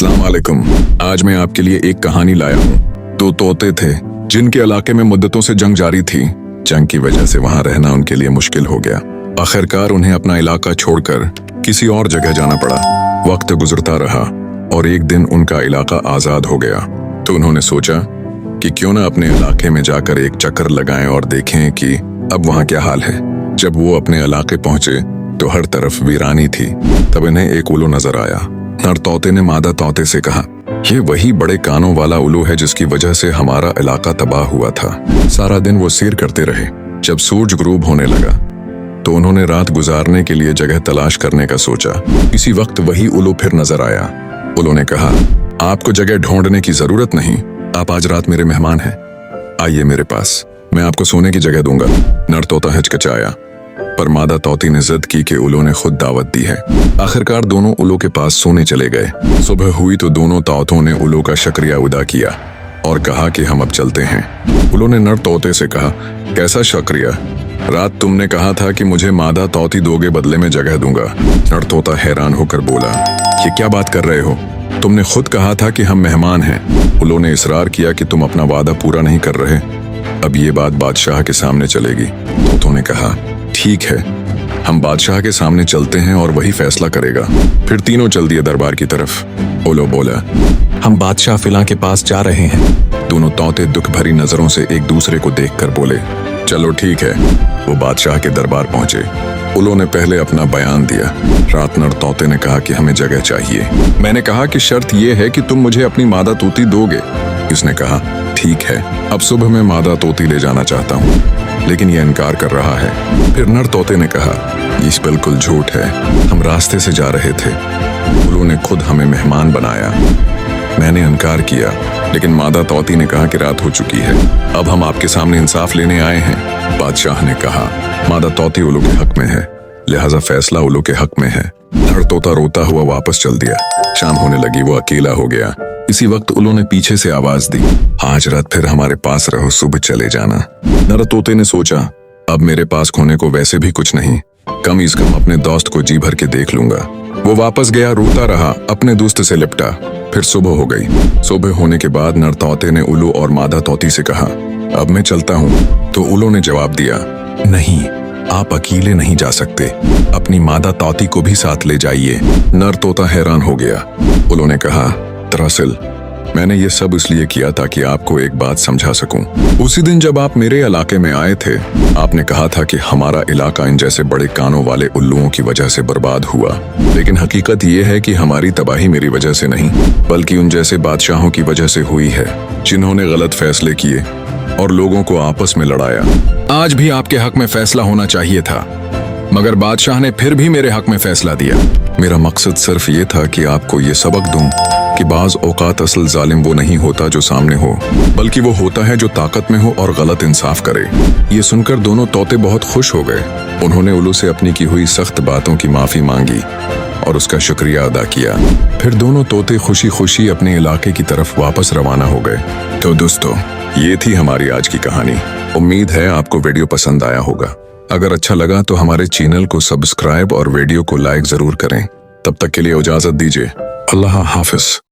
अस्सलाम वालेकुम। आज मैं आपके लिए एक कहानी लाया हूँ। दो तोते थे जिनके इलाके में मुद्दतों से जंग जारी थी। जंग की वजह से वहां रहना उनके लिए मुश्किल हो गया। आखिरकार उन्हें अपना इलाका छोड़कर किसी और जगह जाना पड़ा। वक्त गुजरता रहा और एक दिन उनका इलाका आजाद हो गया। तो उन्होंने सोचा कि क्यों ना अपने इलाके में जाकर एक चक्कर लगाएं और देखें कि अब वहां क्या हाल है। जब वो अपने इलाके पहुंचे तो हर तरफ वीरानी थी। तब इन्हें एक उल्लू नजर आया। नर तोते ने मादा तोते से कहा, ये वही बड़े कानों वाला उल्लू है जिसकी वजह से हमारा इलाका तबाह हुआ था। सारा दिन वो सैर करते रहे। जब सूरज गुरूब होने लगा तो उन्होंने रात गुजारने के लिए जगह तलाश करने का सोचा। इसी वक्त वही उल्लू फिर नजर आया। उल्लू ने कहा, आपको जगह ढूंढने की जरूरत नहीं, आप आज रात मेरे मेहमान हैं। आइए मेरे पास, मैं आपको सोने की जगह दूंगा। नर तोता हिचकिचाया, पर मादा तोती ने जिद की कि उल्लू ने खुद दावत दी है। आखिरकार दोनों उल्लू के पास सोने चले गए। सुबह हुई तो दोनों तोतों ने उल्लू का शुक्रिया अदा किया और कहा कि हम अब चलते हैं। उल्लू ने नर तोते से कहा, कैसा शुक्रिया? रात तुमने कहा था कि मुझे मादा तोती दोगे, बदले में जगह दूंगा। नर तोता हैरान होकर बोला, ये क्या बात कर रहे हो? तुमने खुद कहा था कि हम मेहमान हैं। उल्लू ने इसरार किया कि तुम अपना वादा पूरा नहीं कर रहे। अब ये बात बादशाह के सामने चलेगी। तोतों ने कहा, ठीक है, हम बादशाह के सामने चलते हैं और वही फैसला करेगा। फिर तीनों चल दिए दरबार की तरफ। उल्लू बोला, हम बादशाह फिला के पास जा रहे हैं। दोनों तोते दुख भरी नजरों से एक दूसरे को देखकर बोले, चलो ठीक है। वो बादशाह के दरबार पहुंचे। उल्लू ने पहले अपना बयान दिया। रात नर तोते ने कहा कि हमें जगह चाहिए। मैंने कहा कि शर्त यह है कि तुम मुझे अपनी मादा तोती दोगे। इसने कहा, ठीक है, अब सुबह मैं मादा तोती ले जाना चाहता हूँ, लेकिन यह इनकार कर रहा है। फिर नर तोते ने कहा, ये बिल्कुल झूठ है, हम रास्ते से जा रहे थे। उल्लू ने खुद हमें मेहमान बनाया। मैंने इनकार किया, लेकिन मादा तोती ने कहा कि रात हो चुकी है, अब हम आपके सामने इंसाफ लेने आए हैं। बादशाह ने कहा, मादा तोती उल्लू के हक में है, लिहाजा फैसला उल्लू के हक में है। नर तोता रोता हुआ वापस चल दिया। शाम होने लगी, वो अकेला हो गया। इसी वक्त उल्लू ने पीछे से आवाज दी, आज रात फिर हमारे पास रहो, सुबह चले जाना। नर तोते ने सोचा, अब मेरे पास खोने को वैसे भी कुछ नहीं, कम से कम अपने दोस्त को जी भर के देख लूंगा। वो वापस गया, रोता रहा, अपने दोस्त से लिपटा। फिर सुबह हो गई। सुबह होने के बाद नर तोते ने उल्लू और मादा तोती से कहा, अब मैं चलता हूँ। तो उल्लू ने जवाब दिया, नहीं, आप अकेले नहीं जा सकते, अपनी मादा तोती को भी साथ ले जाइए। नर तोता हैरान हो गया। उल्लू ने कहा, दरअसल मैंने ये सब इसलिए किया ताकि आपको एक बात समझा सकूं। उसी दिन जब आप मेरे इलाके में आए थे, आपने कहा था कि हमारा इलाका इन जैसे बड़े कानों वाले उल्लुओं की वजह से बर्बाद हुआ, लेकिन हकीकत ये है कि हमारी तबाही मेरी वजह से नहीं, बल्कि उन जैसे बादशाहों की वजह से हुई है, जिन्होंने गलत फैसले किए और लोगों को आपस में लड़ाया। आज भी आपके हक में फैसला होना चाहिए था, मगर बादशाह ने फिर भी मेरे हक में फैसला दिया। मेरा मकसद सिर्फ ये था कि आपको ये सबक दूं कि बाज औकात असल जालिम वो नहीं होता जो सामने हो, बल्कि वो होता है जो ताकत में हो और गलत इंसाफ करे। ये सुनकर दोनों तोते बहुत खुश हो गए। उन्होंने उल्लू से अपनी की हुई सख्त बातों की माफी मांगी और उसका शुक्रिया अदा किया। फिर दोनों तोते खुशी खुशी अपने इलाके की तरफ वापस रवाना हो गए। तो दोस्तों, ये थी हमारी आज की कहानी। उम्मीद है आपको वीडियो पसंद आया होगा। अगर अच्छा लगा तो हमारे चैनल को सब्सक्राइब और वीडियो को लाइक जरूर करें। तब तक के लिए इजाजत दीजिए। अल्लाह हाफिज।